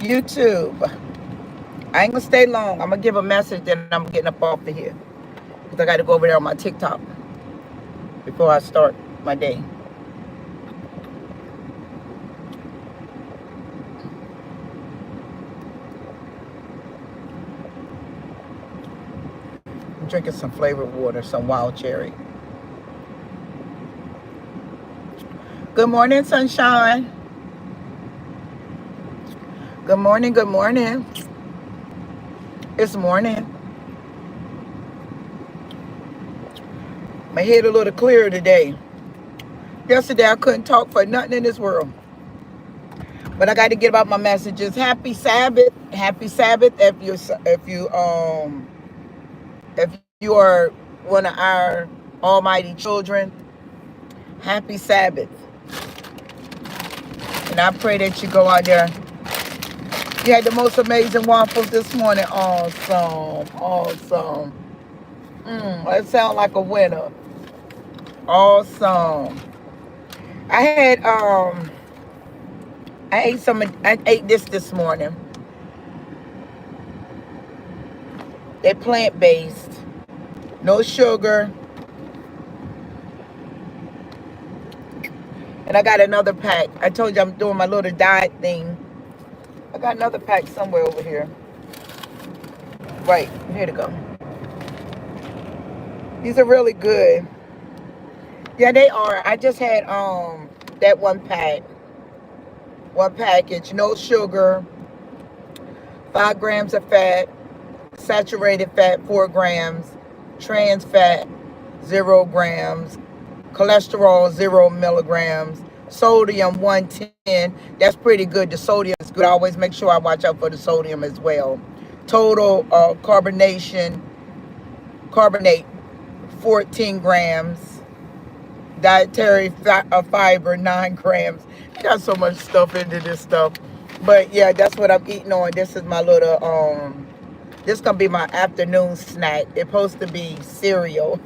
YouTube. I ain't gonna stay long. I'm gonna give a message, then I'm getting up off of here. Because I gotta go over there on my TikTok before I start my day. I'm drinking some flavored water, some wild cherry. Good morning, sunshine. Good morning, good morning. It's morning. My head a little clearer today. Yesterday I couldn't talk for nothing in this world. But I got to get about my messages. Happy Sabbath. Happy Sabbath if you are one of our almighty children. Happy Sabbath. And I pray that you go out there. You had the most amazing waffles this morning. Awesome. Awesome. That sounds like a winner. Awesome. I ate this morning. They're plant-based. No sugar. And I got another pack. I told you I'm doing my little diet thing. I got another pack somewhere over here. Right, here to go. These are really good. Yeah, they are. I just had that one package, no sugar, 5 grams of fat, saturated fat 4 grams, trans fat 0 grams, cholesterol 0 milligrams, sodium 110. That's pretty good. The sodium is good. I always make sure I watch out for the sodium as well. Total carbonate 14 grams. Dietary fiber 9 grams. Got so much stuff into this stuff. But yeah, that's what I'm eating on. This is my little this gonna be my afternoon snack. It's supposed to be cereal.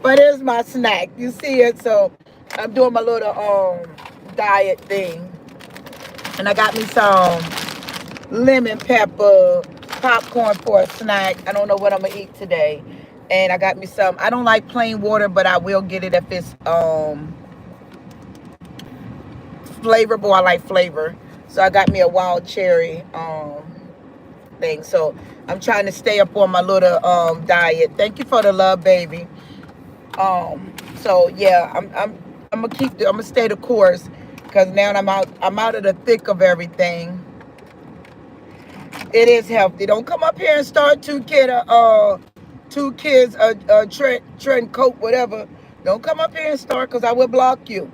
But it's my snack. You see it? So I'm doing my little diet thing. And I got me some lemon pepper popcorn for a snack. I don't know what I'm gonna eat today. And I got me some. I don't like plain water, but I will get it if it's flavorful. I like flavor. So I got me a wild cherry thing. So I'm trying to stay up on my little diet. Thank you for the love, baby. So yeah, I'm gonna stay the course because now I'm out of the thick of everything. It is healthy. Don't come up here and start two kids Trent Coke, whatever. Don't come up here and start because I will block you.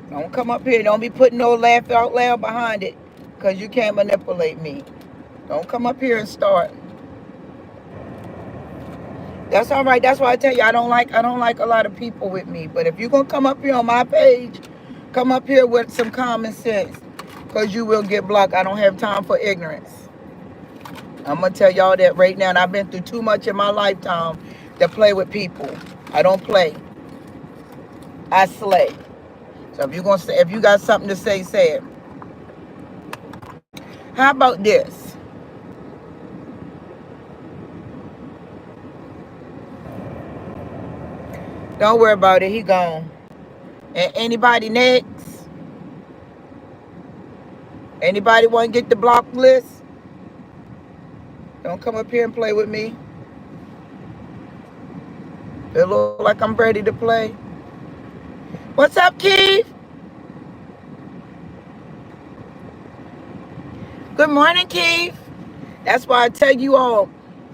Don't come up here. Don't be putting no laugh out loud behind it because you can't manipulate me. Don't come up here and start. That's all right. That's why I tell you I don't like a lot of people with me. But if you're gonna come up here on my page, come up here with some common sense because you will get blocked. I don't have time for ignorance. I'm going to tell y'all that right now. And I've been through too much in my lifetime to play with people. I don't play. I slay. So if you got something to say, say it. How about this? Don't worry about it. He gone. And anybody next? Anybody want to get the block list? Don't come up here and play with me. It look like I'm ready to play. What's up, Keith? Good morning, Keith. That's why I tell you all,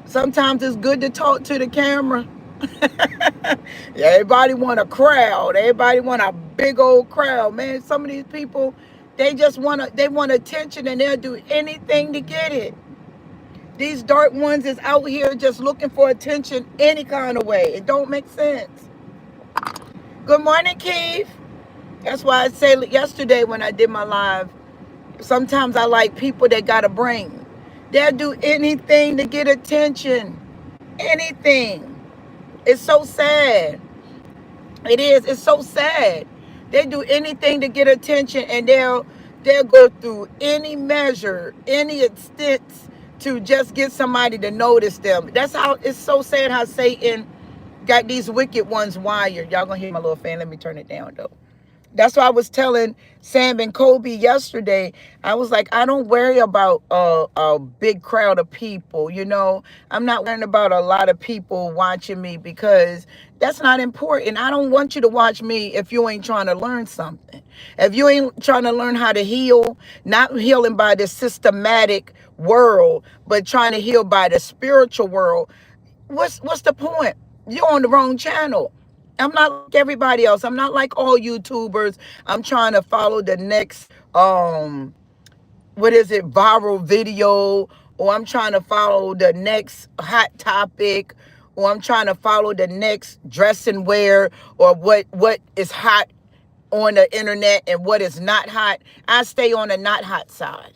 sometimes it's good to talk to the camera. Everybody want a crowd. Everybody want a big old crowd. Man, some of these people, they want attention and they'll do anything to get it. These dark ones is out here just looking for attention any kind of way. It don't make sense. Good morning, Keith. That's why I said yesterday when I did my live, sometimes I like people that got a brain. They'll do anything to get attention. Anything. It's so sad. It is. It's so sad. They do anything to get attention and They'll go through any measure, any extent to just get somebody to notice them. That's how it's so sad how Satan got these wicked ones wired. Y'all gonna hear my little fan. Let me turn it down though. That's why I was telling Sam and Kobe yesterday. I was like, I don't worry about a big crowd of people. I'm not worrying about a lot of people watching me because that's not important. I don't want you to watch me if you ain't trying to learn something. If you ain't trying to learn how to heal, not healing by the systematic world, but trying to heal by the spiritual world, what's the point? You're on the wrong channel. I'm not like everybody else. I'm not like all YouTubers. I'm trying to follow the next what is it, viral video, or I'm trying to follow the next hot topic, or I'm trying to follow the next dress and wear, or what is hot on the internet and what is not hot. I stay on the not hot side.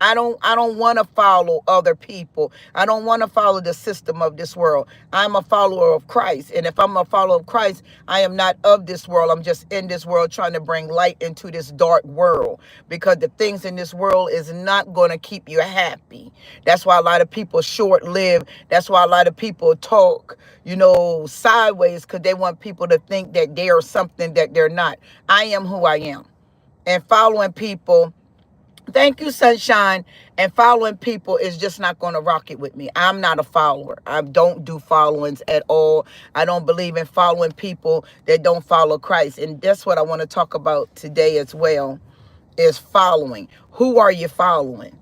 I don't want to follow other people. I don't want to follow the system of this world. I'm a follower of Christ. And if I'm a follower of Christ, I am not of this world. I'm just in this world trying to bring light into this dark world, because the things in this world is not going to keep you happy. That's why a lot of people short live. That's why a lot of people talk, sideways, because they want people to think that they are something that they're not. I am who I am. And following people, thank you, Sunshine. And following people is just not going to rock it with me. I'm not a follower. I don't do followings at all. I don't believe in following people that don't follow Christ. And that's what I want to talk about today as well, is following. Who are you following?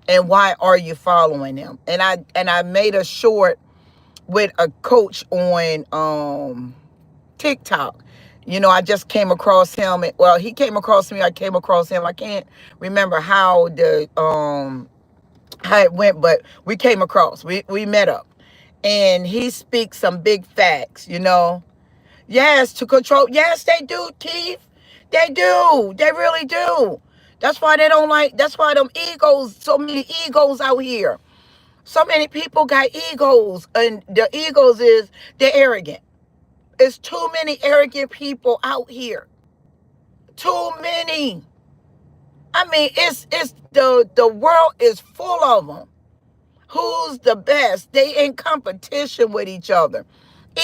And why are you following them? And I made a short with a coach on TikTok. I just came across him. Well, he came across me. I came across him. I can't remember how it went, but we came across. We met up, and he speaks some big facts. Yes, to control. Yes, they do, Keith. They do. They really do. That's why they don't like. That's why them egos. So many egos out here. So many people got egos, and the egos is they're arrogant. It's too many arrogant people out here. Too many. I mean, it's the world is full of them. Who's the best? They in competition with each other.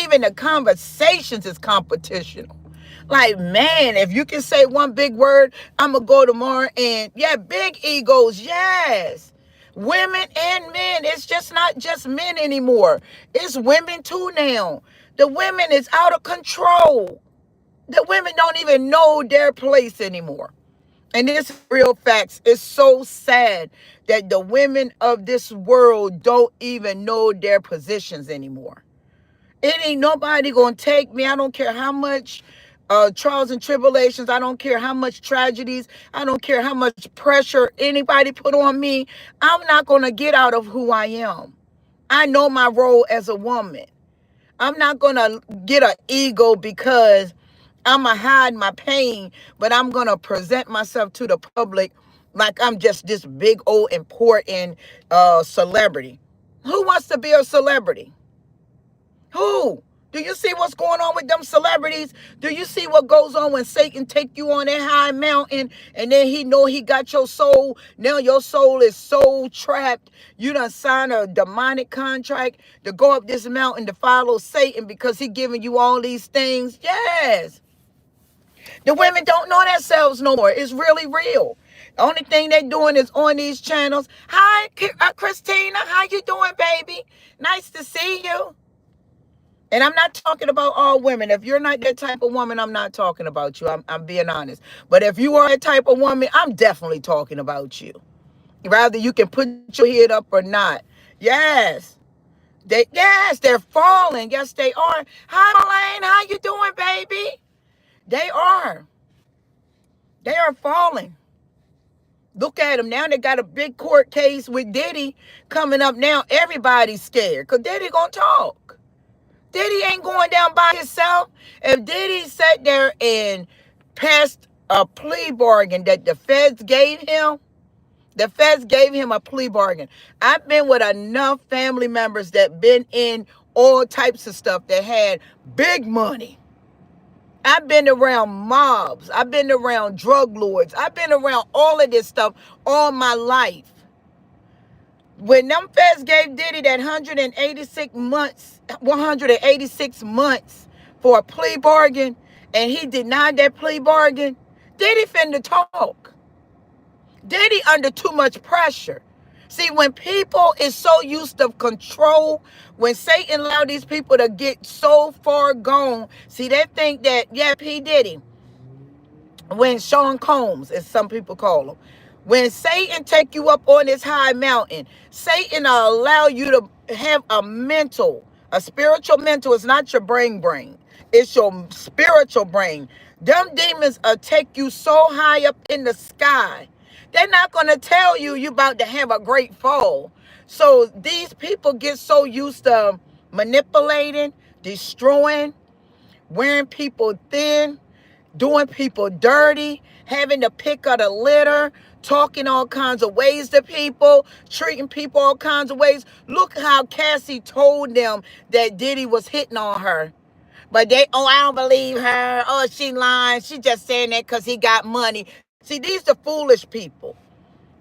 Even the conversations is competitional. Like, man, if you can say one big word, I'm gonna go tomorrow. And yeah, big egos, yes. Women and men. It's just not just men anymore. It's women too now. The women is out of control. The women don't even know their place anymore. And this is real facts. It's so sad that the women of this world don't even know their positions anymore. It ain't nobody gonna take me. I don't care how much trials and tribulations. I don't care how much tragedies. I don't care how much pressure anybody put on me. I'm not gonna get out of who I am. I know my role as a woman. I'm not going to get an ego because I'm going to hide my pain, but I'm going to present myself to the public like I'm just this big old important celebrity. Who wants to be a celebrity? Who? Do you see what's going on with them celebrities? Do you see what goes on when Satan take you on that high mountain and then he know he got your soul? Now your soul is soul trapped. You done signed a demonic contract to go up this mountain to follow Satan because he giving you all these things. Yes. The women don't know themselves no more. It's really real. The only thing they're doing is on these channels. Hi, Christina. How you doing, baby? Nice to see you. And I'm not talking about all women. If you're not that type of woman, I'm not talking about you. I'm being honest. But if you are a type of woman, I'm definitely talking about you. Rather you can put your head up or not. Yes. They're falling. Yes, they are. Hi, Elaine. How you doing, baby? They are. They are falling. Look at them now. They got a big court case with Diddy coming up now. Everybody's scared because Diddy gonna talk. Diddy ain't going down by himself. If Diddy sat there and passed a plea bargain that the feds gave him a plea bargain. I've been with enough family members that been in all types of stuff that had big money. I've been around mobs. I've been around drug lords. I've been around all of this stuff all my life. When them feds gave Diddy that 186 months for a plea bargain, and he denied that plea bargain, Diddy finna talk. Diddy under too much pressure. See, when people is so used to control, when Satan allowed these people to get so far gone, see, they think that, yeah, P. Diddy, when Sean Combs, as some people call him, when Satan take you up on this high mountain, Satan will allow you to have a spiritual mental. It's not your brain. It's your spiritual brain. Them demons will take you so high up in the sky. They're not going to tell you you about to have a great fall. So these people get so used to manipulating, destroying, wearing people thin, doing people dirty, having to pick up the litter, talking all kinds of ways to people, treating people all kinds of ways. Look how Cassie told them that Diddy was hitting on her. But I don't believe her. Oh, she lying. She just saying that because he got money. See, these are foolish people.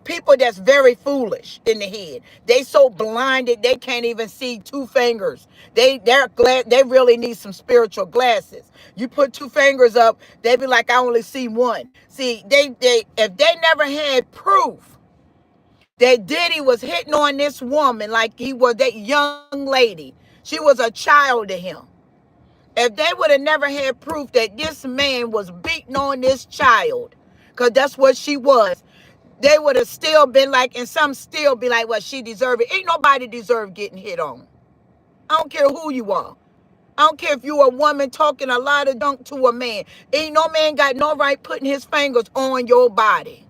People that's very foolish in the head. They so blinded they can't even see two fingers. They're glad they really need some spiritual glasses. You put two fingers up, they be like, I only see one. See, they if they never had proof that Diddy was hitting on this woman like he was that young lady, she was a child to him. If they would have never had proof that this man was beating on this child, because that's what she was, they would have still been like, and some still be like, well, she deserved it. Ain't nobody deserve getting hit on. I don't care who you are. I don't care if you a woman talking a lot of junk to a man. Ain't no man got no right putting his fingers on your body.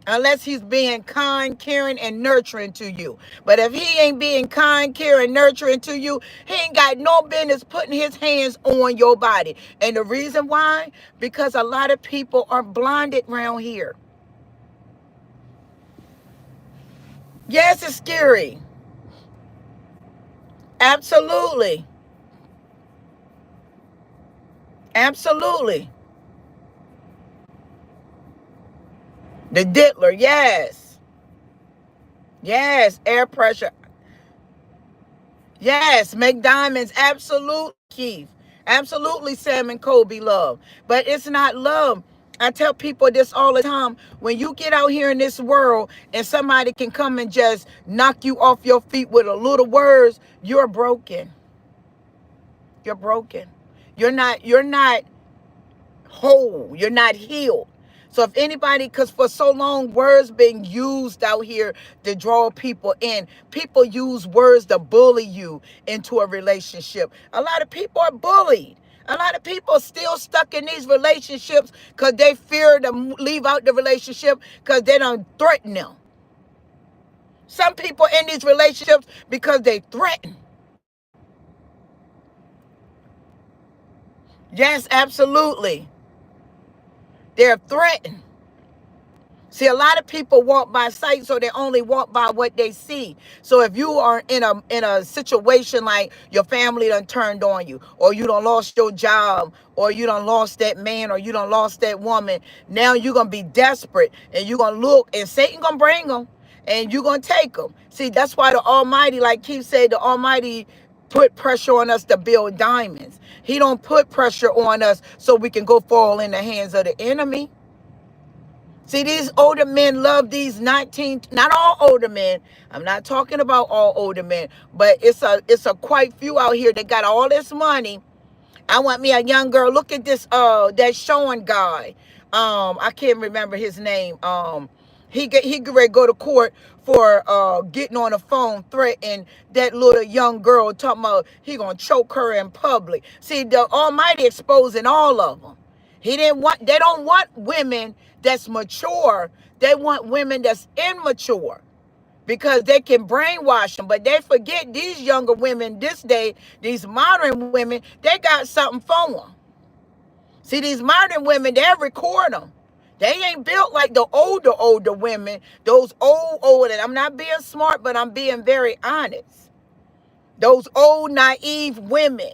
Unless he's being kind, caring, and nurturing to you. But if he ain't being kind, caring, nurturing to you, he ain't got no business putting his hands on your body. And the reason why? Because a lot of people are blinded around here. Yes, it's scary. Absolutely. Absolutely. The diddler, yes. Yes, air pressure. Yes, make diamonds, absolutely, Keith. Absolutely, Sam and Kobe love. But it's not love. I tell people this all the time. When you get out here in this world and somebody can come and just knock you off your feet with a little words, you're broken. You're broken. You're not whole. You're not healed. So if anybody, because for so long, words been used out here to draw people in. People use words to bully you into a relationship. A lot of people are bullied. A lot of people are still stuck in these relationships because they fear to leave out the relationship because they don't threaten them. Some people in these relationships because they threaten. Yes, absolutely. They're threatened. See, a lot of people walk by sight, so they only walk by what they see. So if you are in a situation like your family done turned on you, or you done lost your job, or you done lost that man, or you done lost that woman, now you're going to be desperate, and you're going to look, and Satan going to bring them, and you're going to take them. See, that's why the Almighty, like Keith said, the Almighty put pressure on us to build diamonds. He don't put pressure on us so we can go fall in the hands of the enemy. See, these older men love these 19, not all older men. I'm not talking about all older men, but it's a quite few out here that got all this money. I want me a young girl. Look at this, that showing guy. I can't remember his name. He get ready to go to court for getting on the phone threatening that little young girl, talking about he gonna choke her in public. See, the Almighty exposing all of them. They don't want women that's mature. They want women that's immature because they can brainwash them. But they forget these younger women this day, these modern women, they got something for them. See, these modern women, they'll record them. They ain't built like the older women, those old, and I'm not being smart, but I'm being very honest. Those old, naive women.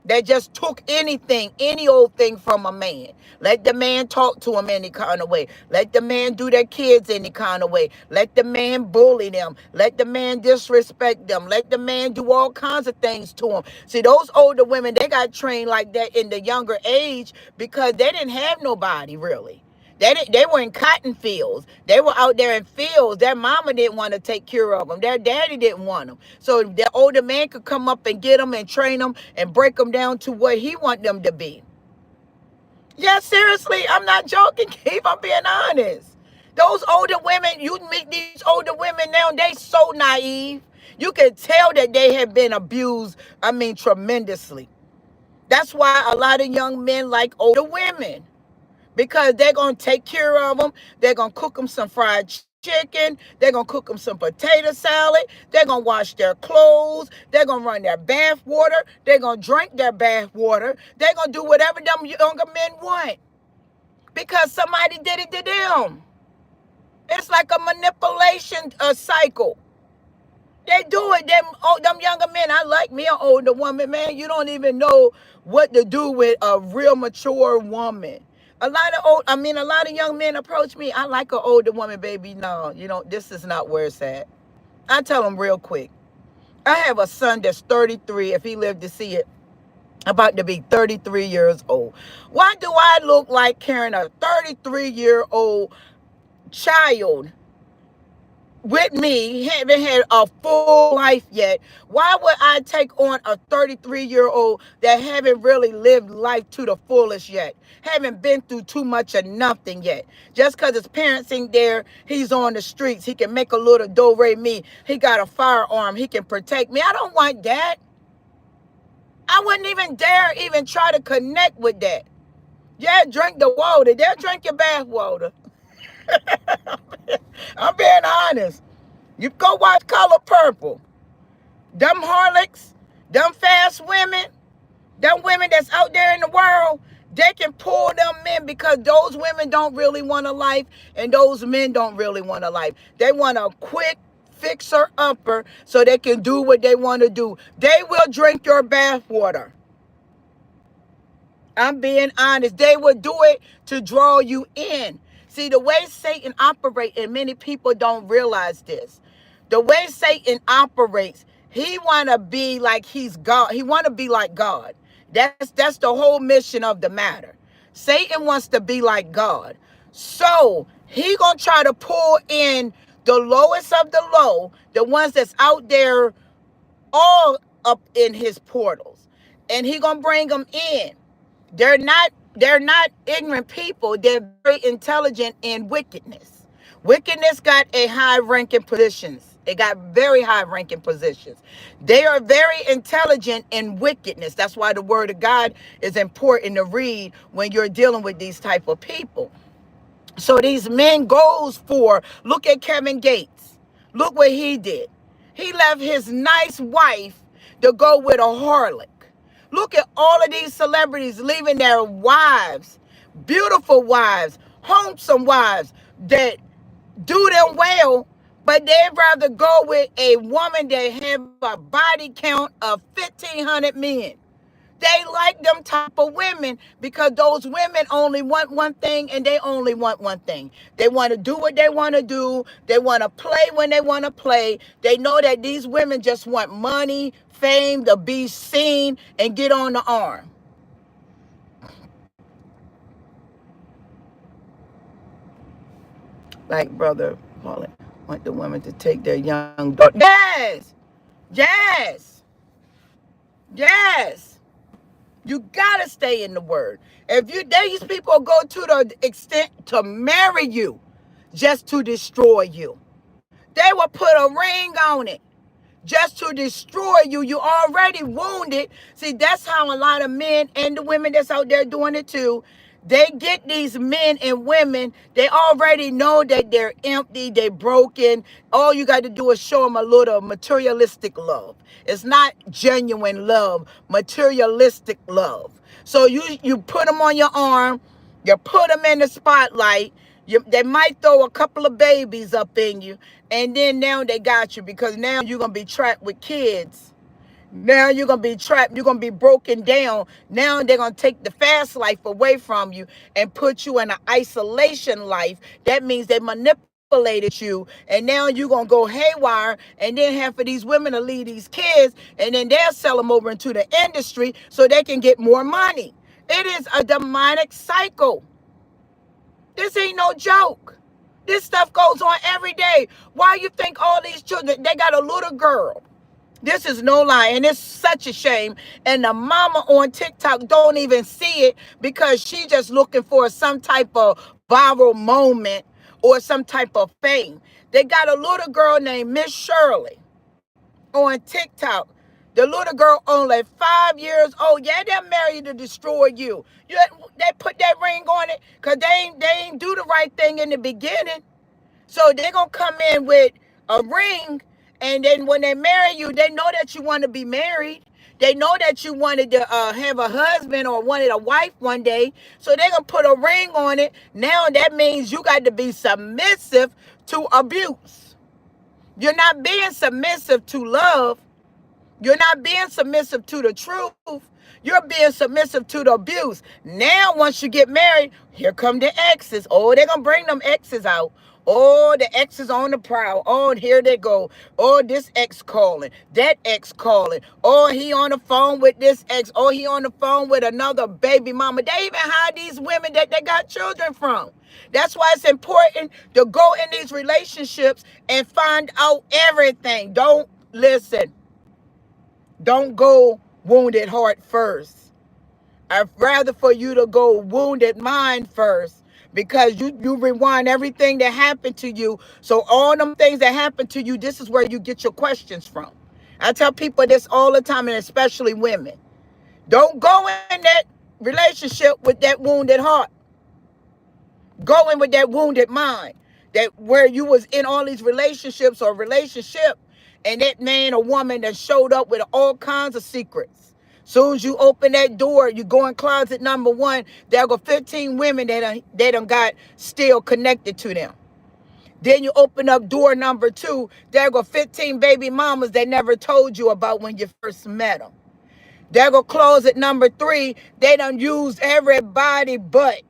They just took anything, any old thing from a man. Let the man talk to them any kind of way. Let the man do their kids any kind of way. Let the man bully them. Let the man disrespect them. Let the man do all kinds of things to them. See, those older women, they got trained like that in the younger age because they didn't have nobody really. They were in cotton fields. They were out there in fields. Their mama didn't want to take care of them. Their daddy didn't want them. So the older man could come up and get them and train them and break them down to what he want them to be. Yeah, seriously, I'm not joking, Keith. I'm being honest. Those older women, you meet these older women now, they so naive. You can tell that they have been abused, I mean, tremendously. That's why a lot of young men like older women because they're going to take care of them. They're going to cook them some fried chicken. They're going to cook them some potato salad. They're going to wash their clothes. They're going to run their bath water. They're going to drink their bath water. They're going to do whatever them younger men want because somebody did it to them. It's like a manipulation cycle. They do it. Them younger men. I like me an older woman, man. You don't even know what to do with a real mature woman. A lot of young men approach me. I like an older woman, baby. No, this is not where it's at. I tell them real quick. I have a son that's 33. If he lived to see it, about to be 33 years old. Why do I look like carrying a 33-year-old child with me, haven't had a full life yet? Why would I take on a 33-year-old that haven't really lived life to the fullest yet? Haven't been through too much of nothing yet. Just because his parents ain't there, he's on the streets. He can make a little do-re-mi. He got a firearm. He can protect me. I don't want that. I wouldn't even dare even try to connect with that. Yeah, drink the water. They'll drink your bath water. I'm being honest. You go watch Color Purple. Them harlots, them fast women, them women that's out there in the world, they can pull them men because those women don't really want a life and those men don't really want a life. They want a quick fixer-upper so they can do what they want to do. They will drink your bath water. I'm being honest. They will do it to draw you in. See, the way Satan operates, and many people don't realize this, the way Satan operates, he want to be like he's God. He want to be like God. That's the whole mission of the matter. Satan wants to be like God. So he going to try to pull in the lowest of the low, the ones that's out there all up in his portals. And he going to bring them in. They're not ignorant people. They're very intelligent in wickedness. Wickedness got a high ranking positions. They got very high ranking positions. They are very intelligent in wickedness. That's why the word of God is important to read when you're dealing with these type of people. So these men goes for, look at Kevin Gates. Look what he did. He left his nice wife to go with a harlot. Look at all of these celebrities leaving their wives, beautiful wives, wholesome wives that do them well, but they'd rather go with a woman that have a body count of 1,500 men. They like them type of women because those women only want one thing and they only want one thing. They want to do what they want to do. They want to play when they want to play. They know that these women just want money, fame, to be seen and get on the arm. Like Brother Paulin want the women to take their young daughter. Yes, yes, yes. You gotta stay in the word. If these people go to the extent to marry you just to destroy you. They will put a ring on it just to destroy you. You already wounded. See, that's how a lot of men and the women that's out there doing it too. They get these men and women, they already know that they're empty, they're broken. All you got to do is show them a little materialistic love. It's not genuine love, materialistic love. So you put them on your arm, you put them in the spotlight, they might throw a couple of babies up in you, and then now they got you because now you're going to be trapped with kids Now you're going to be trapped. You're going to be broken down. Now they're going to take the fast life away from you and put you in an isolation life. That means they manipulated you. And now you're going to go haywire. And then half of these women will leave these kids. And then they'll sell them over into the industry so they can get more money. It is a demonic cycle. This ain't no joke. This stuff goes on every day. Why you think all these children, they got a little girl. This is no lie, and it's such a shame. And the mama on TikTok don't even see it because she just looking for some type of viral moment or some type of fame. They got a little girl named Miss Shirley on TikTok. The little girl only 5 years old. Yeah, they're married to destroy you. They put that ring on it because they ain't do the right thing in the beginning. So they're going to come in with a ring, and then when they marry you, they know that you want to be married. They know that you wanted to have a husband or wanted a wife one day. So they're going to put a ring on it. Now that means you got to be submissive to abuse. You're not being submissive to love. You're not being submissive to the truth. You're being submissive to the abuse. Now, once you get married, here come the exes. Oh, they're going to bring them exes out. Oh, the ex is on the prowl. Oh, here they go. Oh, this ex calling. That ex calling. Oh, he on the phone with this ex. Oh, he on the phone with another baby mama. They even hide these women that they got children from. That's why it's important to go in these relationships and find out everything. Don't listen. Don't go wounded heart first. I'd rather for you to go wounded mind first, because you rewind everything that happened to you. So all them things that happened to you, this is where you get your questions from. I tell people this all the time, and especially women. Don't go in that relationship with that wounded heart. Go in with that wounded mind. That where you was in all these relationships or relationship, and that man or woman that showed up with all kinds of secrets. Soon as you open that door, you go in closet number 1, there go 15 women that done got still connected to them. Then you open up door number 2, there go 15 baby mamas that never told you about when you first met them. There go closet number 3, they done used everybody but.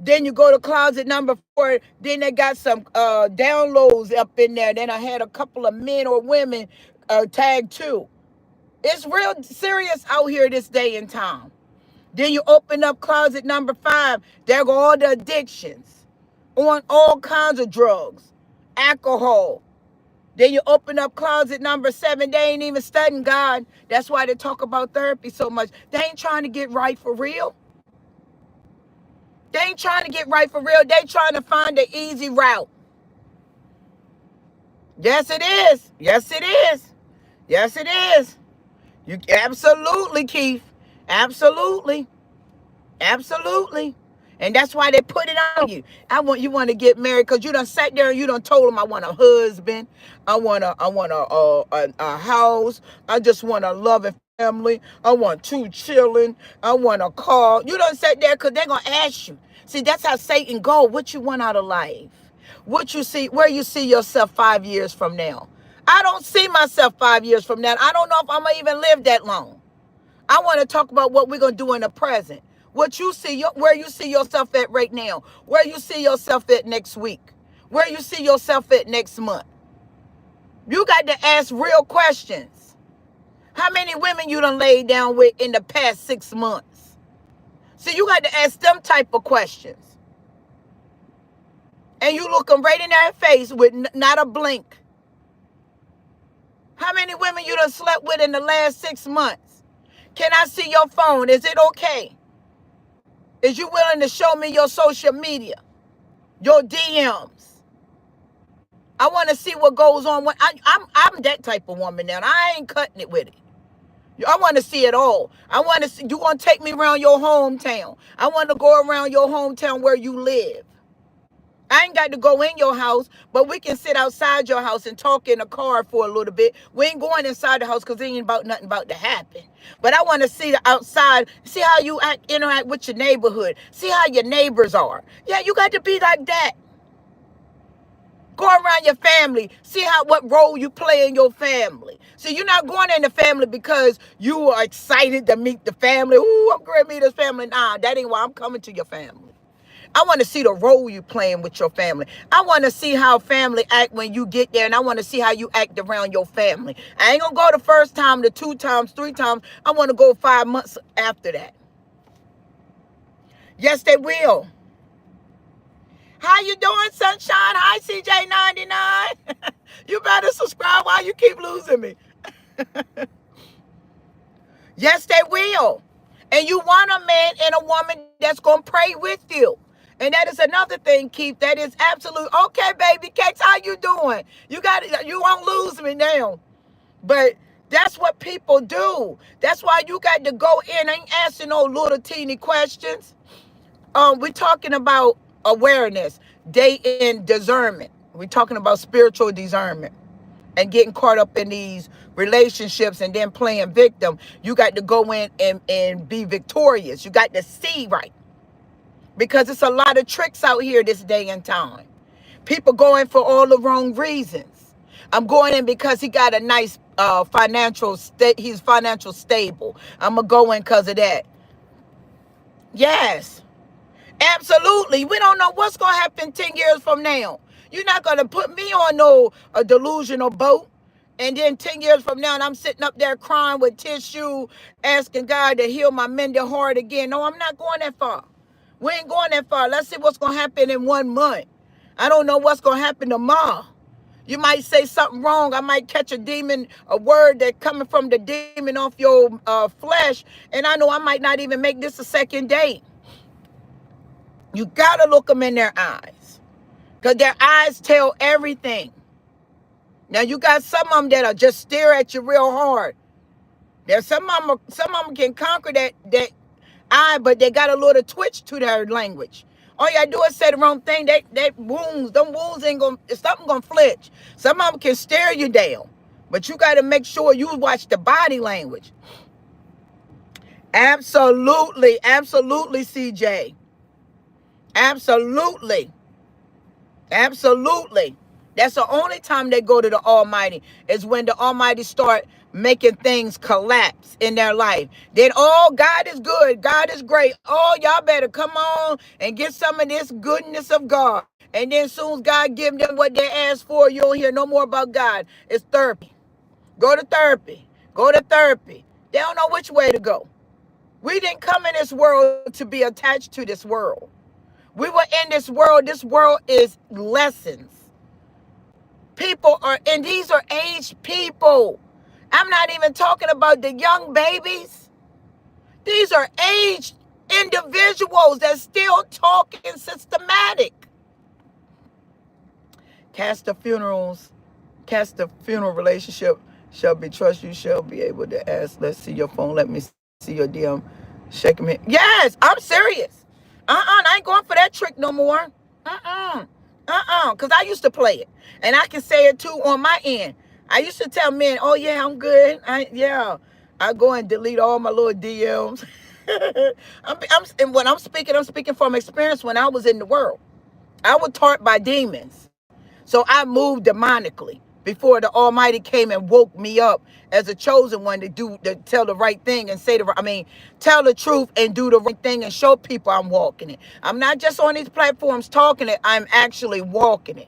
Then you go to closet number 4. Then they got some downloads up in there. Then I had a couple of men or women tagged too. It's real serious out here this day and time. Then you open up closet number 5. There go all the addictions on all kinds of drugs, alcohol. Then you open up closet number 7. They ain't even studying God. That's why they talk about therapy so much. They ain't trying to get right for real. They ain't trying to get right for real. They trying to find the easy route. Yes, it is. Yes, it is. Yes, it is. You absolutely, Keith. Absolutely. Absolutely. And that's why they put it on you. You want to get married because you done sat there and you done told them, I want a husband. I want a house. I just want a loving family. I want 2 children. I want a car. You done sat there because they're going to ask you. See, that's how Satan go. What you want out of life? What you see, where you see yourself 5 years from now? I don't see myself 5 years from now. I don't know if I'm going to even live that long. I want to talk about what we're going to do in the present. What you see, where you see yourself at right now. Where you see yourself at next week. Where you see yourself at next month. You got to ask real questions. How many women you done laid down with in the past 6 months? See, you got to ask them type of questions. And you look them right in their face with not a blink. How many women you done slept with in the last 6 months? Can I see your phone? Is it okay? Is you willing to show me your social media? Your DMs? I want to see what goes on. I'm that type of woman now. I ain't cutting it with it. I want to see it all. I want to see, you want to take me around your hometown. I want to go around your hometown where you live. I ain't got to go in your house, but we can sit outside your house and talk in a car for a little bit. We ain't going inside the house because it ain't about nothing about to happen. But I want to see the outside, see how you interact with your neighborhood, see how your neighbors are. Yeah, you got to be like that. Go around your family. See what role you play in your family. See, you're not going in the family because you are excited to meet the family. Ooh, I'm going to meet this family. Nah, that ain't why I'm coming to your family. I want to see the role you playing with your family. I want to see how family act when you get there, and I want to see how you act around your family. I ain't going to go the first time, the 2 times, 3 times. I want to go 5 months after that. Yes, they will. How you doing, Sunshine? Hi, CJ99. You better subscribe while you keep losing me. Yes, they will. And you want a man and a woman that's going to pray with you. And that is another thing, Keith. That is absolute. Okay, baby cakes, how you doing? You won't lose me now. But that's what people do. That's why you got to go in. I ain't asking no little teeny questions. We're talking about awareness, day in discernment. We're talking about spiritual discernment and getting caught up in these relationships and then playing victim. You got to go in and be victorious. You got to see right. Because it's a lot of tricks out here this day and time. People going for all the wrong reasons. I'm going in because he got a nice financial state. He's financial stable. I'm going to go in because of that. Yes. Absolutely. We don't know what's going to happen 10 years from now. You're not going to put me on a delusional boat. And then 10 years from now, and I'm sitting up there crying with tissue, asking God to heal my mended heart again. No, I'm not going that far. We ain't going that far. Let's see what's going to happen in 1 month. I don't know what's going to happen tomorrow. You might say something wrong. I might catch a demon, a word that coming from the demon off your flesh. And I know I might not even make this a second date. You got to look them in their eyes. Because their eyes tell everything. Now, you got some of them that'll just stare at you real hard. There's some of them can conquer that eye, but they got a little twitch to their language. All you gotta do is say the wrong thing. Them wounds ain't gonna, something gonna flinch. Some of them can stare you down. But you got to make sure you watch the body language. Absolutely, CJ. Absolutely. That's the only time they go to the Almighty, is when the Almighty start making things collapse in their life. Then, oh, God is good. God is great. Oh, y'all better come on and get some of this goodness of God. And then as soon as God give them what they asked for, you don't hear no more about God. It's therapy. Go to therapy. They don't know which way to go. We didn't come in this world to be attached to this world. We were in this world. This world is lessons. People are, and these are aged people. I'm not even talking about the young babies. These are aged individuals that still talking systematic. Cast the funeral relationship shall be trust. You shall be able to ask. Let's see your phone. Let me see your DM. Shake me. Yes, I'm serious. I ain't going for that trick no more. Because I used to play it. And I can say it too on my end. I used to tell men, oh yeah, I'm good. I go and delete all my little DMs. And when I'm speaking from experience when I was in the world. I was taught by demons. So I moved demonically before the Almighty came and woke me up as a chosen one to tell the right thing and tell the truth and do the right thing and show people I'm walking it. I'm not just on these platforms talking it, I'm actually walking it.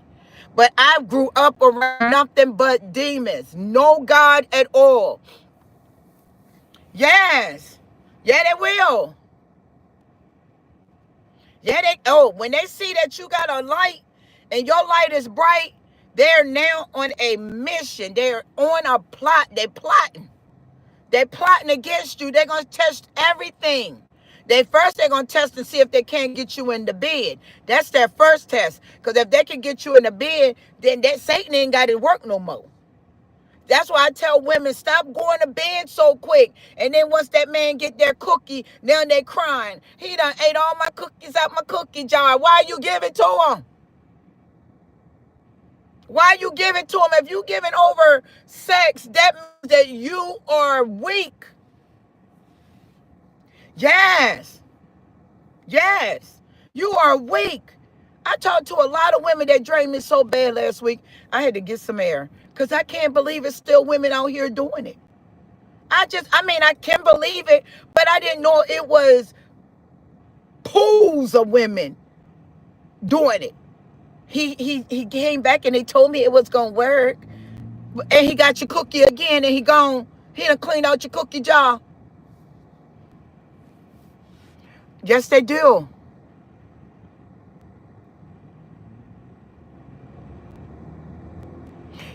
But I grew up around nothing but demons. No God at all. Yes. Yeah, they will. When they see that you got a light and your light is bright, they're now on a mission. They're on a plot. They're plotting. They're plotting against you. They're going to test everything. They're going to test and see if they can't get you in the bed. That's their first test. Because if they can get you in the bed, then that Satan ain't got to work no more. That's why I tell women, stop going to bed so quick. And then once that man get their cookie, now they crying. He done ate all my cookies out my cookie jar. Why you give it to him? Why you give it to him? If you giving over sex, that means that you are weak. Yes. You are weak. I talked to a lot of women that drained me so bad last week. I had to get some air because I can't believe it's still women out here doing it. I can believe it, but I didn't know it was pools of women doing it. He came back and he told me it was gonna work, and he got your cookie again, and he done cleaned out your cookie jar. Yes, they do.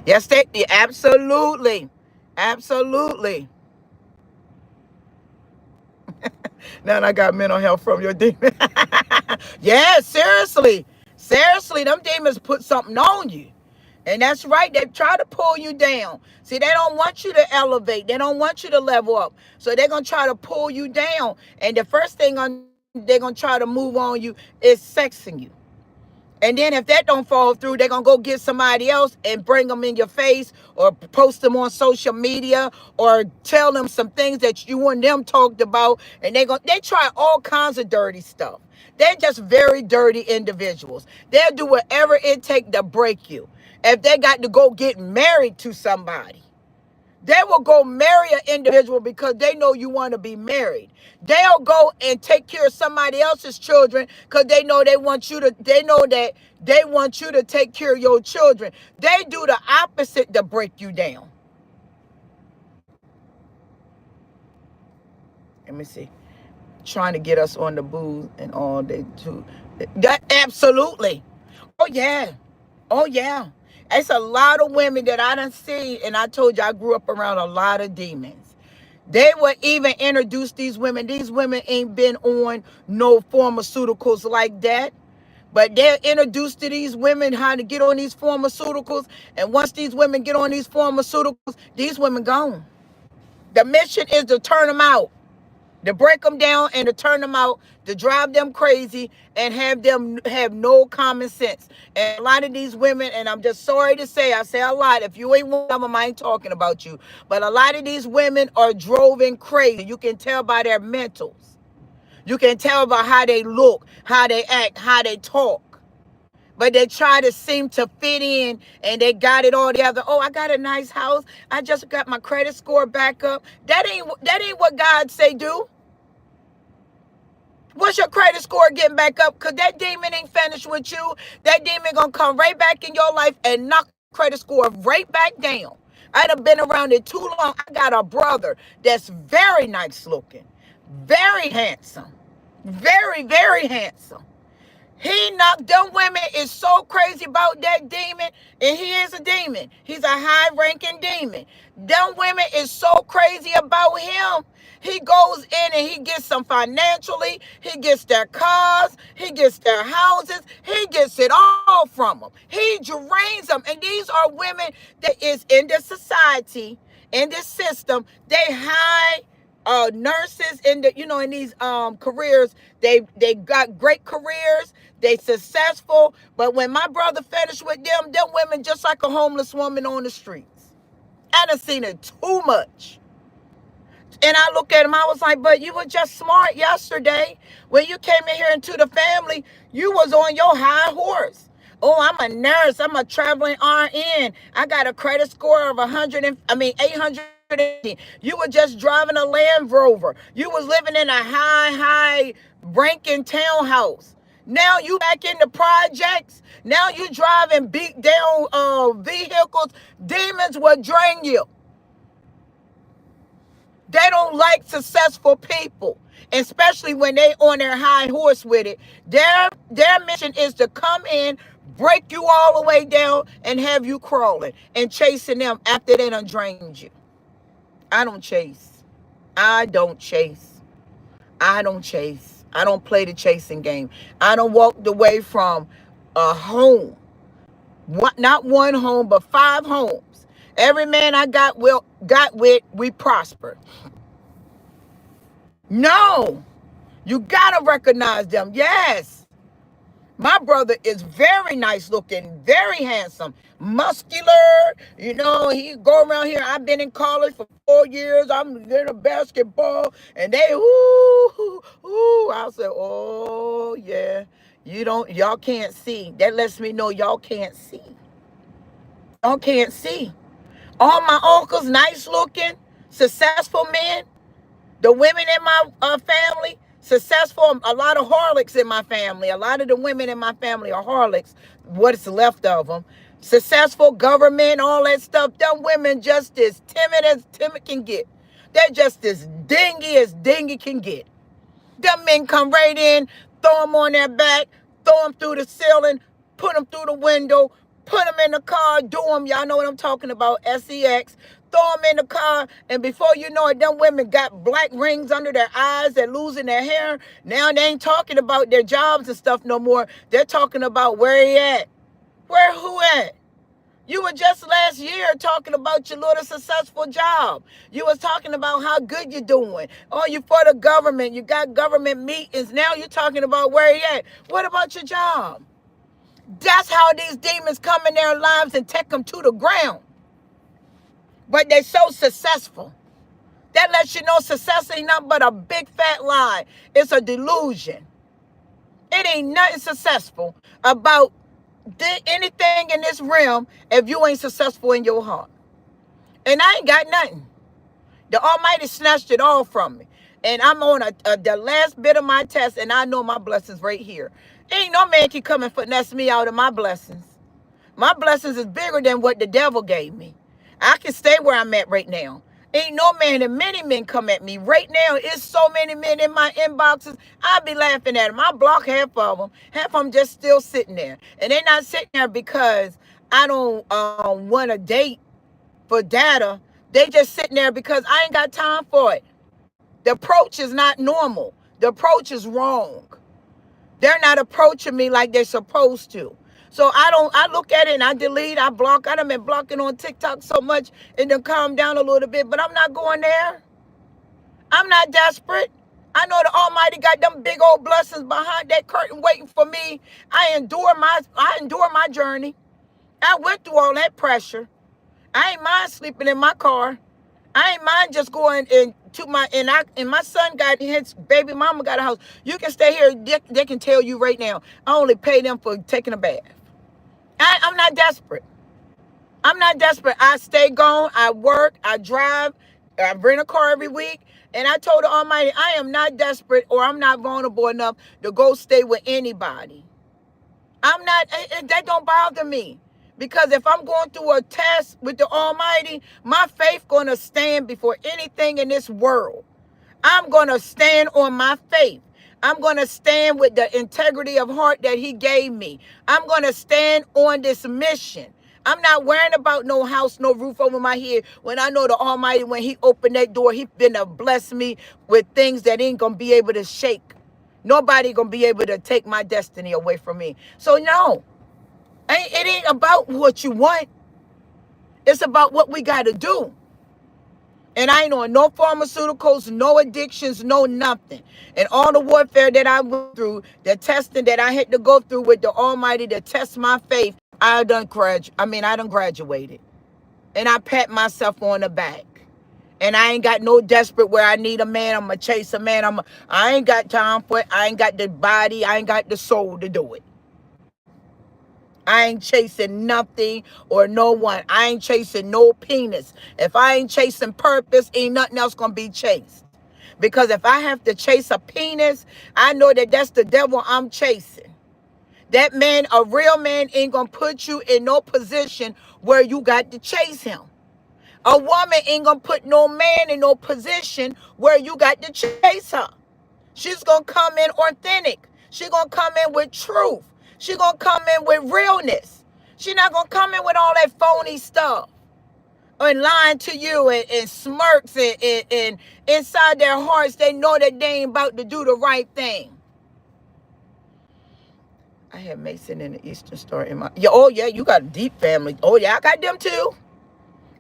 Yes, absolutely, absolutely. Now I got mental health from your demon. Yeah, seriously. Seriously, them demons put something on you. And that's right. They try to pull you down. See, they don't want you to elevate. They don't want you to level up. So they're going to try to pull you down. And the first thing they're going to try to move on you is sexing you. And then if that don't fall through, they're going to go get somebody else and bring them in your face or post them on social media or tell them some things that you and them talked about. And they try all kinds of dirty stuff. They're just very dirty individuals. They'll do whatever it takes to break you. If they got to go get married to somebody, they will go marry an individual because they know you want to be married. They'll go and take care of somebody else's children because they know that they want you to take care of your children. They do the opposite to break you down. Let me see. Trying to get us on the booze and all they do. That absolutely. Oh yeah. Oh yeah. It's a lot of women that I done see, and I told you I grew up around a lot of demons. They would even introduce these women. These women ain't been on no pharmaceuticals like that. But they're introduced to these women how to get on these pharmaceuticals. And once these women get on these pharmaceuticals, these women gone. The mission is to turn them out, to break them down and to turn them out, to drive them crazy and have them have no common sense. And a lot of these women, and I'm just sorry to say, I say a lot, if you ain't one of them, I ain't talking about you, but a lot of these women are driven crazy. You can tell by their mentals. You can tell by how they look, how they act, how they talk. But they try to seem to fit in and they got it all together. Oh, I got a nice house. I just got my credit score back up. That ain't what God say do. What's your credit score getting back up? Because that demon ain't finished with you. That demon going to come right back in your life and knock credit score right back down. I'd have been around it too long. I got a brother that's very nice looking, very handsome, very, very handsome. He knocked them women is so crazy about that demon, and he is a demon. He's a high-ranking demon. Them women is so crazy about him. He goes in and he gets them financially. He gets their cars. He gets their houses. He gets it all from them. He drains them. And these are women that is in this society, in this system. They high nurses in these careers. They got great careers. They successful. But when my brother finished with them women just like a homeless woman on the streets. I done seen it too much. And I look at him, I was like, but you were just smart yesterday. When you came in here into the family, you was on your high horse. Oh, I'm a nurse. I'm a traveling RN. I got a credit score of 800. You were just driving a Land Rover. You was living in a high ranking townhouse. Now you back in the projects. Now you driving beat down vehicles. Demons will drain you. They don't like successful people, especially when they on their high horse with it. Their mission is to come in, break you all the way down, and have you crawling and chasing them after they done drained you. I don't chase. I don't chase. I don't chase. I don't play the chasing game. I don't walk away from a home. Not one home, but 5 homes. Every man I got with, we prospered. No, you gotta recognize them. Yes. My brother is very nice looking, very handsome, muscular. He go around here. I've been in college for 4 years. I'm in a basketball. And they, ooh. I said, oh, yeah. Y'all can't see. That lets me know y'all can't see. Y'all can't see. All my uncles, nice looking, successful men. The women in my family, successful. A lot of harlots in my family. A lot of the women in my family are harlots. What's left of them. Successful government, all that stuff. Them women just as timid can get. They're just as dingy can get. Them men come right in, throw them on their back, throw them through the ceiling, put them through the window, put them in the car, do them. Y'all know what I'm talking about, sex. Throw them in the car, and before you know it, them women got black rings under their eyes. They're losing their hair. Now they ain't talking about their jobs and stuff no more. They're talking about where he at. Where who at? You were just last year talking about your little successful job. You was talking about how good you're doing. Oh, you for the government. You got government meetings. Now you're talking about where you at. What about your job? That's how these demons come in their lives and take them to the ground. But they're so successful. That lets you know success ain't nothing but a big fat lie. It's a delusion. It ain't nothing successful about anything in this realm if you ain't successful in your heart. And I ain't got nothing. The Almighty snatched it all from me. And I'm on the last bit of my test, and I know my blessings right here. Ain't no man can come and finesse me out of my blessings. My blessings is bigger than what the devil gave me. I can stay where I'm at right now. Ain't no man, and many men come at me. Right now, it's so many men in my inboxes, I be laughing at them. I block half of them. Half of them just still sitting there. And they not sitting there because I don't want to date for data. They just sitting there because I ain't got time for it. The approach is not normal. The approach is wrong. They're not approaching me like they're supposed to. So I look at it and I delete, I block. I done been blocking on TikTok so much it done calm down a little bit, but I'm not going there. I'm not desperate. I know the Almighty got them big old blessings behind that curtain waiting for me. I endure my journey. I went through all that pressure. I ain't mind sleeping in my car. I ain't mind just going into my son got his baby mama got a house. You can stay here. They can tell you right now. I only pay them for taking a bath. I'm not desperate. I'm not desperate. I stay gone. I work. I drive. I rent a car every week. And I told the Almighty, I am not desperate or I'm not vulnerable enough to go stay with anybody. I'm not, that don't bother me. Because if I'm going through a test with the Almighty, my faith going to stand before anything in this world. I'm going to stand on my faith. I'm going to stand with the integrity of heart that he gave me. I'm going to stand on this mission. I'm not worrying about no house, no roof over my head when I know the Almighty, when he opened that door, he finna bless me with things that ain't going to be able to shake. Nobody going to be able to take my destiny away from me. So no, it ain't about what you want. It's about what we got to do. And I ain't on no pharmaceuticals, no addictions, no nothing. And all the warfare that I went through, the testing that I had to go through with the Almighty to test my faith, I done graduated. And I pat myself on the back. And I ain't got no desperate where I need a man, I'm going to chase a man. I ain't got time for it. I ain't got the body, I ain't got the soul to do it. I ain't chasing nothing or no one. I ain't chasing no penis. If I ain't chasing purpose, ain't nothing else going to be chased. Because if I have to chase a penis, I know that that's the devil I'm chasing. That man, a real man, ain't going to put you in no position where you got to chase him. A woman ain't going to put no man in no position where you got to chase her. She's going to come in authentic. She's going to come in with truth. She's going to come in with realness. She's not going to come in with all that phony stuff and lying to you and smirks and inside their hearts, they know that they ain't about to do the right thing. I have Mason and the Eastern Star in my... Yeah, oh, yeah, you got a deep family. Oh, yeah, I got them too.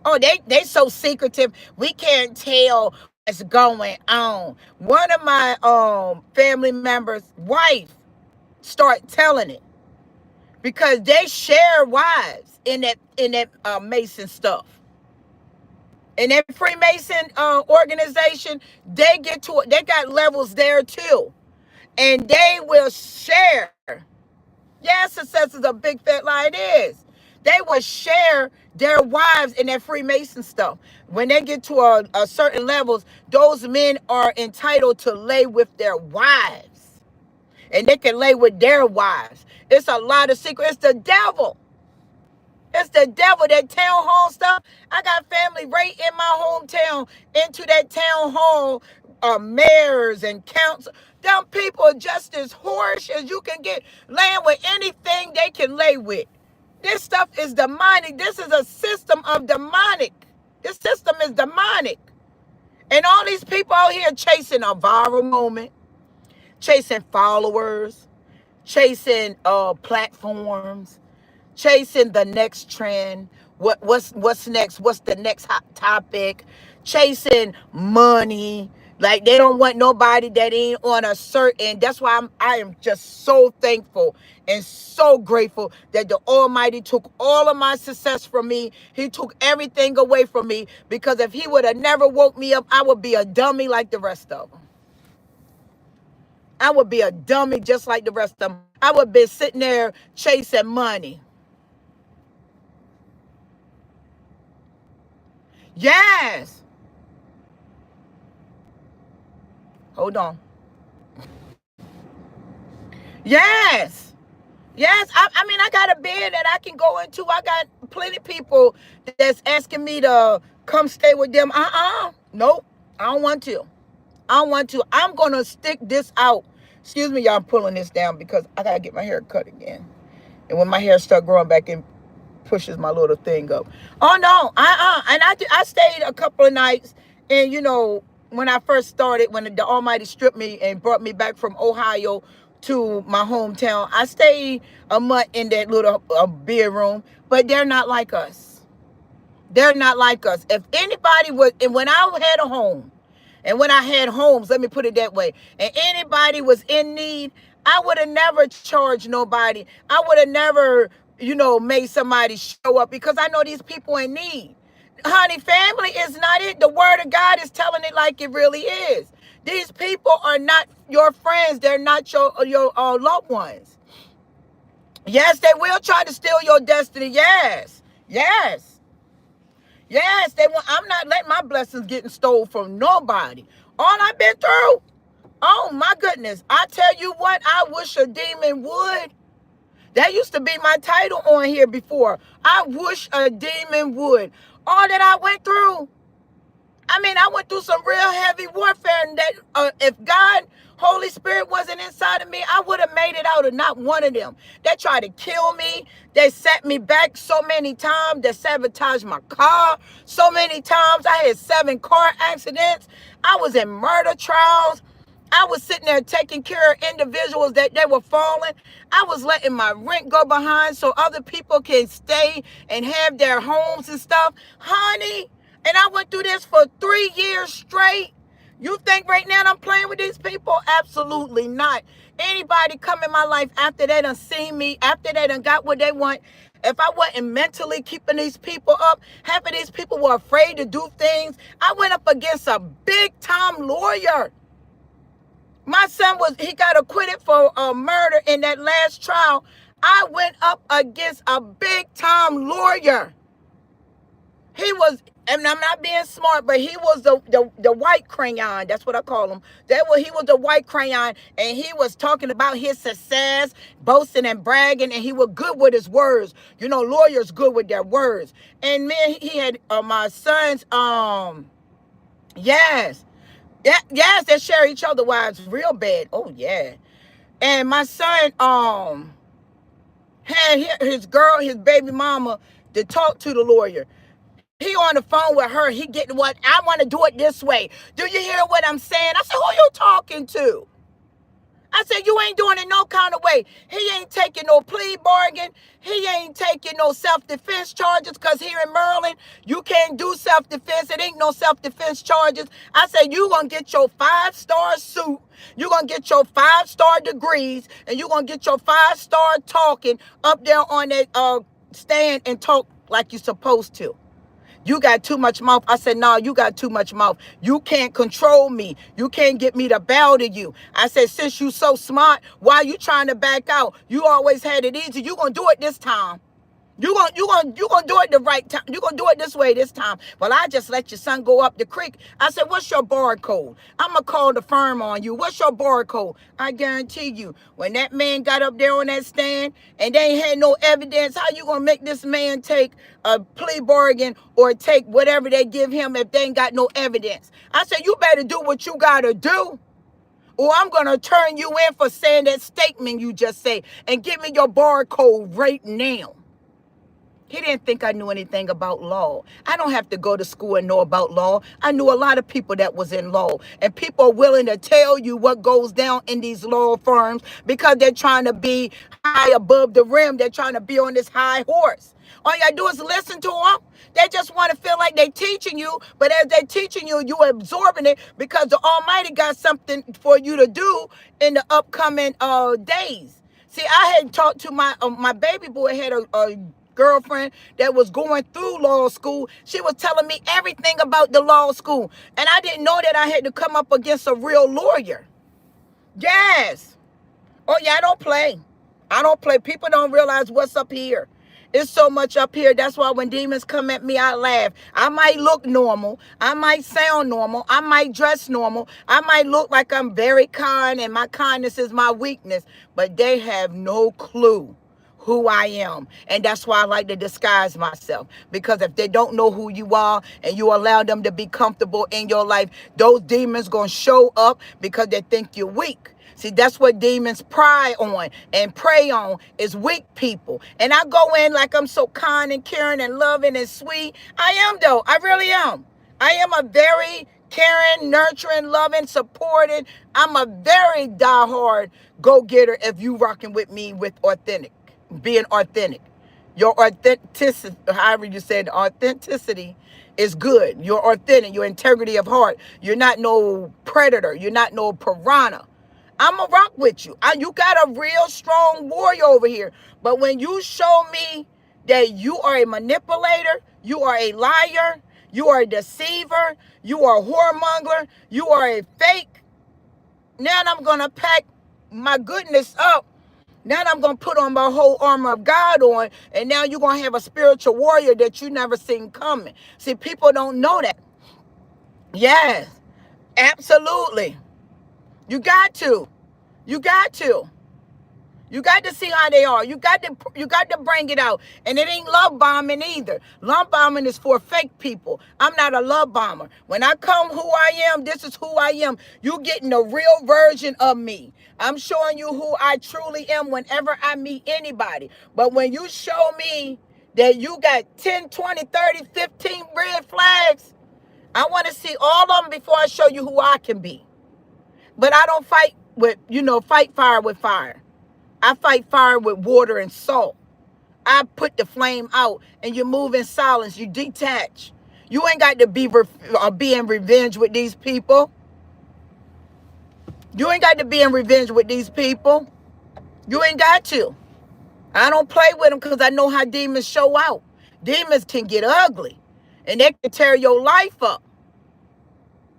Oh, they so secretive. We can't tell what's going on. One of my family members' wife start telling it because they share wives in that Mason stuff. In that Freemason organization, they got levels there too, and they will share Yeah, success is a big fat lie. It is. They will share their wives in that Freemason stuff. When they get to a certain levels, those men are entitled to lay with their wives. And they can lay with their wives. It's a lot of secrets. It's the devil. It's the devil, that town hall stuff. I got family right in my hometown into that town hall, mayors and council. Them people are just as whorish as you can get, laying with anything they can lay with. This stuff is demonic. This is a system of demonic. This system is demonic. And all these people out here chasing a viral moment, chasing followers, chasing platforms, chasing the next trend. What's next? What's the next hot topic? Chasing money. Like they don't want nobody that ain't on a certain. That's why I am just so thankful and so grateful that the Almighty took all of my success from me. He took everything away from me, because if he would have never woke me up, I would be a dummy like the rest of them. I would be a dummy just like the rest of them. I would be sitting there chasing money. Yes. Hold on. Yes. Yes. I mean, I got a bed that I can go into. I got plenty of people that's asking me to come stay with them. Nope. I don't want to. I don't want to. I'm going to stick this out. Excuse me, y'all. I'm pulling this down because I got to get my hair cut again. And when my hair start growing back in, pushes my little thing up. Oh no, and I stayed a couple of nights, and when I first started, when the Almighty stripped me and brought me back from Ohio to my hometown, I stayed a month in that little bedroom. But they're not like us. They're not like us. If anybody was, and when I had a home, and when I had homes, let me put it that way, and anybody was in need, I would have never charged nobody. I would have never, made somebody show up, because I know these people in need. Honey, family is not it. The word of God is telling it like it really is. These people are not your friends. They're not your loved ones. Yes, they will try to steal your destiny. Yes. Yes. Yes, they want. I'm not letting my blessings getting stolen from nobody. All I've been through. Oh my goodness. I tell you what, I wish a demon would. That used to be my title on here before. I wish a demon would. All that I went through. I mean, I went through some real heavy warfare, and that if God, Holy Spirit wasn't inside of me, I would have made it out of not one of them. They tried to kill me. They set me back so many times. They sabotaged my car so many times. I had 7 car accidents. I was in murder trials. I was sitting there taking care of individuals that they were falling. I was letting my rent go behind so other people can stay and have their homes and stuff. Honey, and I went through this for 3 years straight. You think right now I'm playing with these people? Absolutely not. Anybody come in my life after they done seen me, after they done got what they want, if I wasn't mentally keeping these people up, half of these people were afraid to do things. I went up against a big-time lawyer. My son he got acquitted for murder in that last trial. I went up against a big-time lawyer. He was, and I'm not being smart, but he was the white crayon. That's what I call him. He was the white crayon, and he was talking about his success, boasting and bragging, and he was good with his words. Lawyers good with their words. And man, he had my son's, yes. Yes, they share each other wives real bad. Oh yeah. And my son had his baby mama, to talk to the lawyer. He on the phone with her. He getting what I want to do it this way. Do you hear what I'm saying? I said, who you talking to? I said, you ain't doing it no kind of way. He ain't taking no plea bargain. He ain't taking no self-defense charges, because here in Maryland, you can't do self-defense. It ain't no self-defense charges. I said, you going to get your 5-star suit. You're going to get your 5-star degrees, and you're going to get your 5-star talking up there on that stand and talk like you're supposed to. You got too much mouth. I said, no, you got too much mouth. You can't control me. You can't get me to bow to you. I said, since you so smart, why are you trying to back out? You always had it easy. You gonna do it this time. You gonna do it the right time. You gonna do it this way this time. Well, I just let your son go up the creek. I said, what's your barcode? I'm gonna call the firm on you. What's your barcode? I guarantee you, when that man got up there on that stand and they ain't had no evidence, how you gonna make this man take a plea bargain or take whatever they give him if they ain't got no evidence? I said, you better do what you gotta do, or I'm going to turn you in for saying that statement you just said, and give me your barcode right now. He didn't think I knew anything about law. I don't have to go to school and know about law. I knew a lot of people that was in law. And people are willing to tell you what goes down in these law firms because they're trying to be high above the rim. They're trying to be on this high horse. All you got to do is listen to them. They just want to feel like they're teaching you. But as they're teaching you, you're absorbing it because the Almighty got something for you to do in the upcoming days. See, I had talked to my baby boy, had a girlfriend that was going through law school. She was telling me everything about the law school. And I didn't know that I had to come up against a real lawyer. Yes. Oh, yeah, I don't play. I don't play. People don't realize what's up here. It's so much up here. That's why when demons come at me, I laugh. I might look normal. I might sound normal. I might dress normal. I might look like I'm very kind and my kindness is my weakness. But they have no clue who I am. And that's why I like to disguise myself. Because if they don't know who you are and you allow them to be comfortable in your life, those demons going to show up because they think you're weak. See, that's what demons pry on and prey on is weak people. And I go in like I'm so kind and caring and loving and sweet. I am, though. I really am. I am a very caring, nurturing, loving, supported. I'm a very diehard go-getter if you rocking with me with being authentic. Your authenticity, however you said, authenticity is good. You're authentic. Your integrity of heart. You're not no predator. You're not no piranha. I'm going to rock with you. You got a real strong warrior over here. But when you show me that you are a manipulator, you are a liar, you are a deceiver, you are a whoremonger, you are a fake, now I'm going to pack my goodness up. Now I'm going to put on my whole armor of God on, and now you're going to have a spiritual warrior that you never seen coming. See, people don't know that. Yes, absolutely. You got to. You got to. You got to see how they are. You got to bring it out. And it ain't love bombing either. Love bombing is for fake people. I'm not a love bomber. When I come who I am, this is who I am. You getting the real version of me. I'm showing you who I truly am whenever I meet anybody. But when you show me that you got 10, 20, 30, 15 red flags, I want to see all of them before I show you who I can be. But I don't fight with, fight fire with fire. I fight fire with water and salt. I put the flame out and you move in silence. You detach. You ain't got to be in revenge with these people. You ain't got to be in revenge with these people. You ain't got to. I don't play with them because I know how demons show out. Demons can get ugly and they can tear your life up.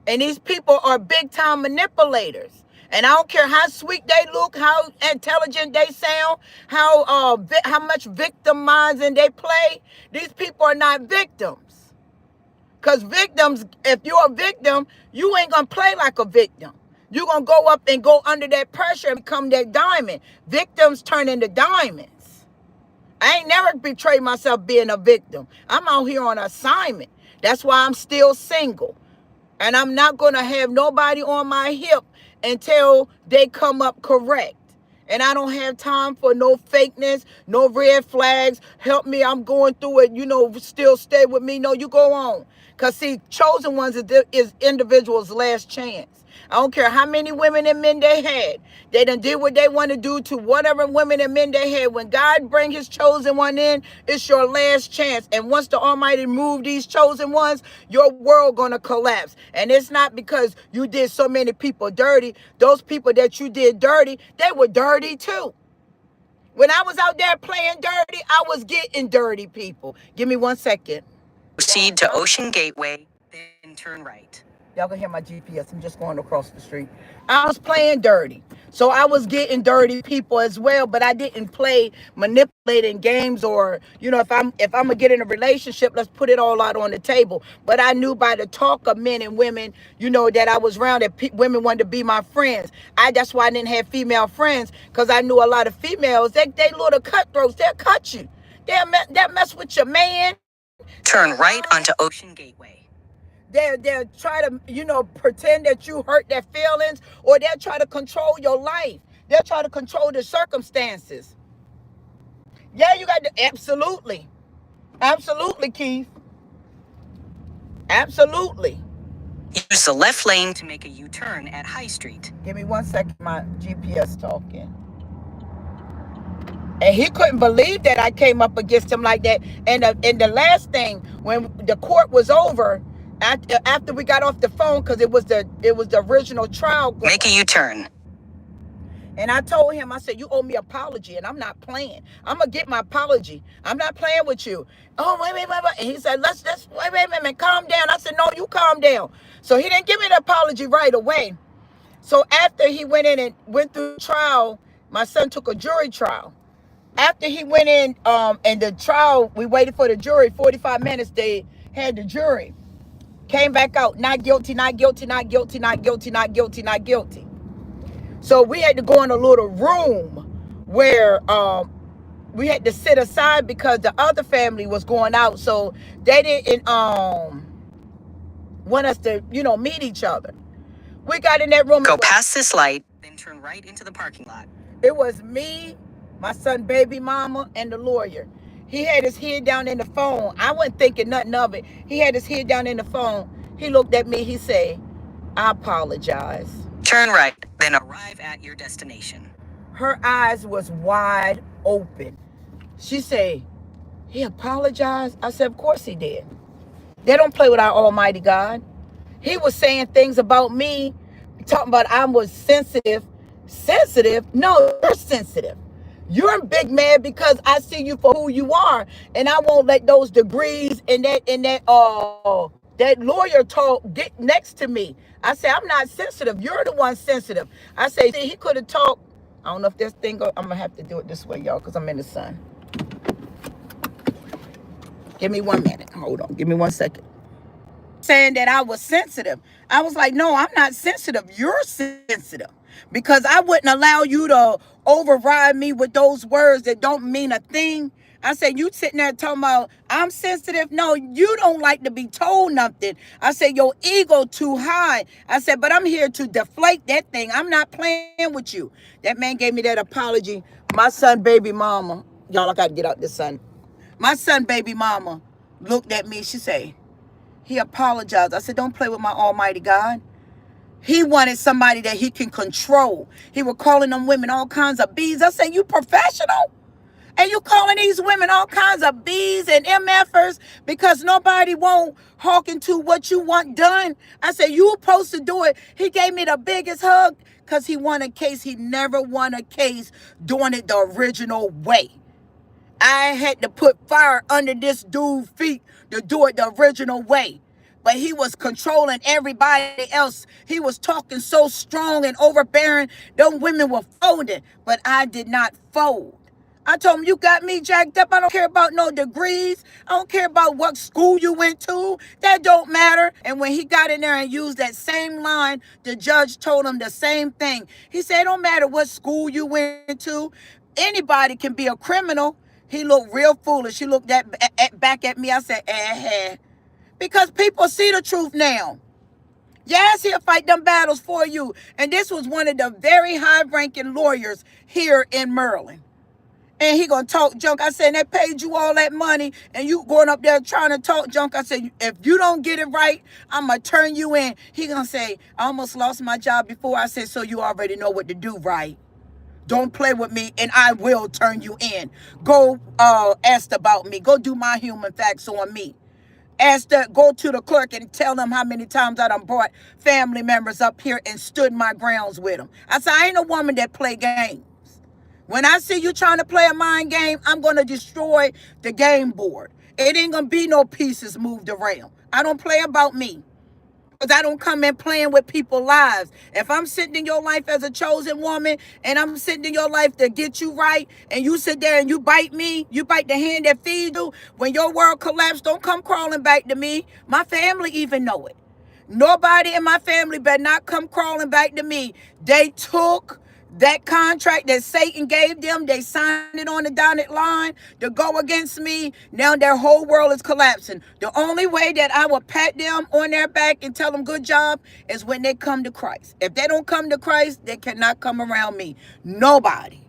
And these people are big time manipulators. And I don't care how sweet they look, how intelligent they sound, how much victimizing they play. These people are not victims. Because victims, if you're a victim, you ain't going to play like a victim. You're going to go up and go under that pressure and become that diamond. Victims turn into diamonds. I ain't never betrayed myself being a victim. I'm out here on assignment. That's why I'm still single. And I'm not going to have nobody on my hip until they come up correct. And I don't have time for no fakeness, no red flags. Help me, I'm going through it, still stay with me. No, you go on. Because, see, chosen ones is individuals' last chance. I don't care how many women and men they had. They done did what they want to do to whatever women and men they had. When God bring his chosen one in, it's your last chance. And once the Almighty move these chosen ones, your world going to collapse. And it's not because you did so many people dirty. Those people that you did dirty, they were dirty too. When I was out there playing dirty, I was getting dirty, people. Give me 1 second. Proceed to Ocean Gateway, then turn right. Y'all can hear my GPS. I'm just going across the street. I was playing dirty. So I was getting dirty people as well, but I didn't play manipulating games or, if I'm gonna get in a relationship, let's put it all out on the table. But I knew by the talk of men and women, that I was around that women wanted to be my friends. That's why I didn't have female friends, because I knew a lot of females, they little cutthroats, they'll cut you. They'll mess with your man. Turn right onto Ocean Gateway. They'll try to, pretend that you hurt their feelings, or they'll try to control your life. They'll try to control the circumstances. Yeah, you got to, absolutely. Absolutely, Keith. Absolutely. Use the left lane to make a U-turn at High Street. Give me 1 second, my GPS talking. And he couldn't believe that I came up against him like that. And the last thing, when the court was over, after we got off the phone, because it was the original trial. Make a U-turn. And I told him, I said, you owe me an apology, and I'm not playing. I'm going to get my apology. I'm not playing with you. Oh, wait. And he said, let's wait, calm down. I said, no, you calm down. So he didn't give me the apology right away. So after he went in and went through the trial, my son took a jury trial. After he went in, and the trial, we waited for the jury, 45 minutes, they had the jury. Came back out, not guilty, not guilty, not guilty, not guilty, not guilty, not guilty. So we had to go in a little room where we had to sit aside because the other family was going out. So they didn't want us to, meet each other. We got in that room. Go past this light, then turn right into the parking lot. It was me, my son, baby mama, and the lawyer. He had his head down in the phone. I wasn't thinking nothing of it. He had his head down in the phone. He looked at me. He said, I apologize. Turn right, then arrive at your destination. Her eyes was wide open. She said, he apologized? I said, of course he did. They don't play with our almighty God. He was saying things about me, talking about I was sensitive. Sensitive? No, you're sensitive. You're big mad because I see you for who you are, and I won't let those degrees and that lawyer talk get next to me. I say, I'm not sensitive. You're the one sensitive. I say, see, he could have talked. I don't know if this thing I'm gonna have to do it this way, y'all, because I'm in the sun. Give me 1 minute. Hold on. Give me 1 second. Saying that I was sensitive. I was like, no, I'm not sensitive. You're sensitive. Because I wouldn't allow you to override me with those words that don't mean a thing. I said, you sitting there talking about I'm sensitive. No, you don't like to be told nothing. I said, your ego too high. I said, but I'm here to deflate that thing. I'm not playing with you. That man gave me that apology. My son, baby mama. Y'all, I got to get out this sun. My son, baby mama, looked at me. She said, he apologized. I said, don't play with my almighty God. He wanted somebody that he can control. He was calling them women all kinds of B's. I said, you professional? And you calling these women all kinds of B's and MFers because nobody won't hawk into what you want done? I said, you supposed to do it. He gave me the biggest hug because he won a case. He never won a case doing it the original way. I had to put fire under this dude's feet to do it the original way. But he was controlling everybody else. He was talking so strong and overbearing. Them women were folding, but I did not fold. I told him, you got me jacked up. I don't care about no degrees. I don't care about what school you went to. That don't matter. And when he got in there and used that same line, the judge told him the same thing. He said, it don't matter what school you went to. Anybody can be a criminal. He looked real foolish. He looked back at me. I said, because people see the truth now. Yes, he'll fight them battles for you. And this was one of the very high-ranking lawyers here in Maryland. And he gonna talk junk. I said, they paid you all that money, and you going up there trying to talk junk. I said, if you don't get it right, I'm gonna turn you in. He gonna say, I almost lost my job before. I said, so you already know what to do, right? Don't play with me, and I will turn you in. Go ask about me. Go do my human facts on me. Go to the clerk and tell them how many times I done brought family members up here and stood my grounds with them. I said, I ain't a woman that play games. When I see you trying to play a mind game, I'm going to destroy the game board. It ain't gonna be no pieces moved around. I don't play about me. Because I don't come in playing with people's lives. If I'm sitting in your life as a chosen woman and I'm sitting in your life to get you right, and you sit there and you bite me, you bite the hand that feeds you, when your world collapsed, don't come crawling back to me. My family even know it. Nobody in my family better not come crawling back to me. They took that contract that Satan gave them. They signed it on the dotted line to go against me. Now their whole world is collapsing. The only way that I will pat them on their back and tell them good job is when they come to Christ. If they don't come to Christ, they cannot come around me. Nobody.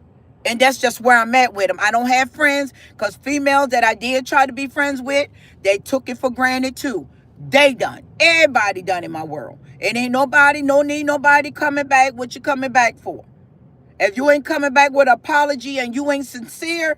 And that's just where I'm at with them. I don't have friends, because females that I did try to be friends with, they took it for granted too. They done. Everybody done in my world. It ain't nobody, no need nobody coming back. What you coming back for? If you ain't coming back with an apology and you ain't sincere,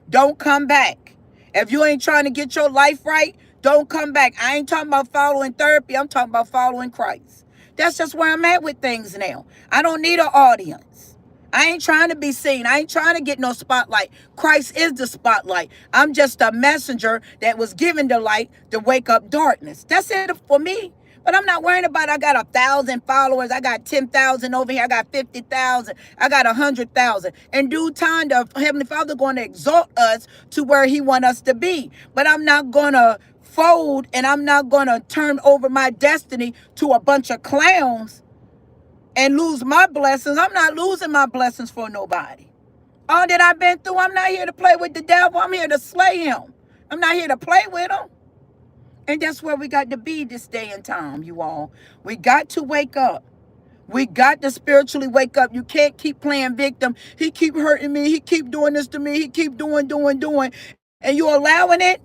don't come back. If you ain't trying to get your life right, don't come back. I ain't talking about following therapy. I'm talking about following Christ. That's just where I'm at with things now. I don't need an audience. I ain't trying to be seen. I ain't trying to get no spotlight. Christ is the spotlight. I'm just a messenger that was given the light to wake up darkness. That's it for me. But I'm not worrying about I got 1,000 followers. I got 10,000 over here. I got 50,000. I got 100,000. In due time, the Heavenly Father going to exalt us to where He want us to be. But I'm not going to fold, and I'm not going to turn over my destiny to a bunch of clowns and lose my blessings. I'm not losing my blessings for nobody. All that I've been through, I'm not here to play with the devil. I'm here to slay him. I'm not here to play with him. And that's where we got to be this day and time, you all. We got to wake up. We got to spiritually wake up. You can't keep playing victim. He keep hurting me. He keep doing this to me. He keep doing. And you allowing it?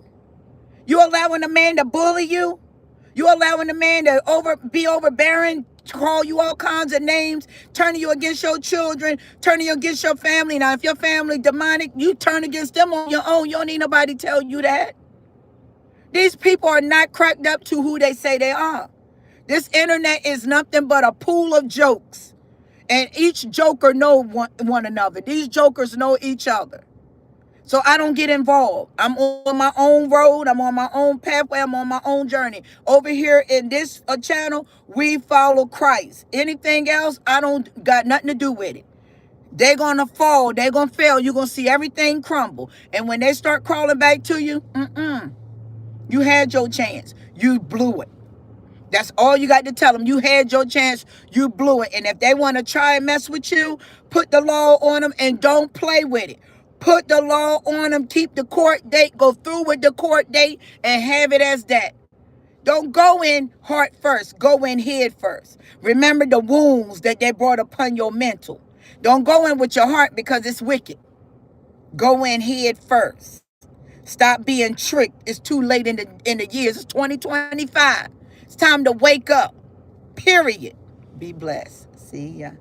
You allowing the man to bully you? You allowing the man to be overbearing, call you all kinds of names, turning you against your children, turning you against your family. Now, if your family demonic, you turn against them on your own. You don't need nobody to tell you that. These people are not cracked up to who they say they are. This internet is nothing but a pool of jokes. And each joker know one another. These jokers know each other. So I don't get involved. I'm on my own road. I'm on my own pathway. I'm on my own journey. Over here in this channel, we follow Christ. Anything else, I don't got nothing to do with it. They're going to fall. They're going to fail. You're going to see everything crumble. And when they start crawling back to you, you had your chance. You blew it. That's all you got to tell them. You had your chance. You blew it. And if they want to try and mess with you, put the law on them and don't play with it. Put the law on them. Keep the court date. Go through with the court date and have it as that. Don't go in heart first. Go in head first. Remember the wounds that they brought upon your mental. Don't go in with your heart because it's wicked. Go in head first. Stop being tricked. It's too late in the years. It's 2025. It's time to wake up. Period. Be blessed. See ya.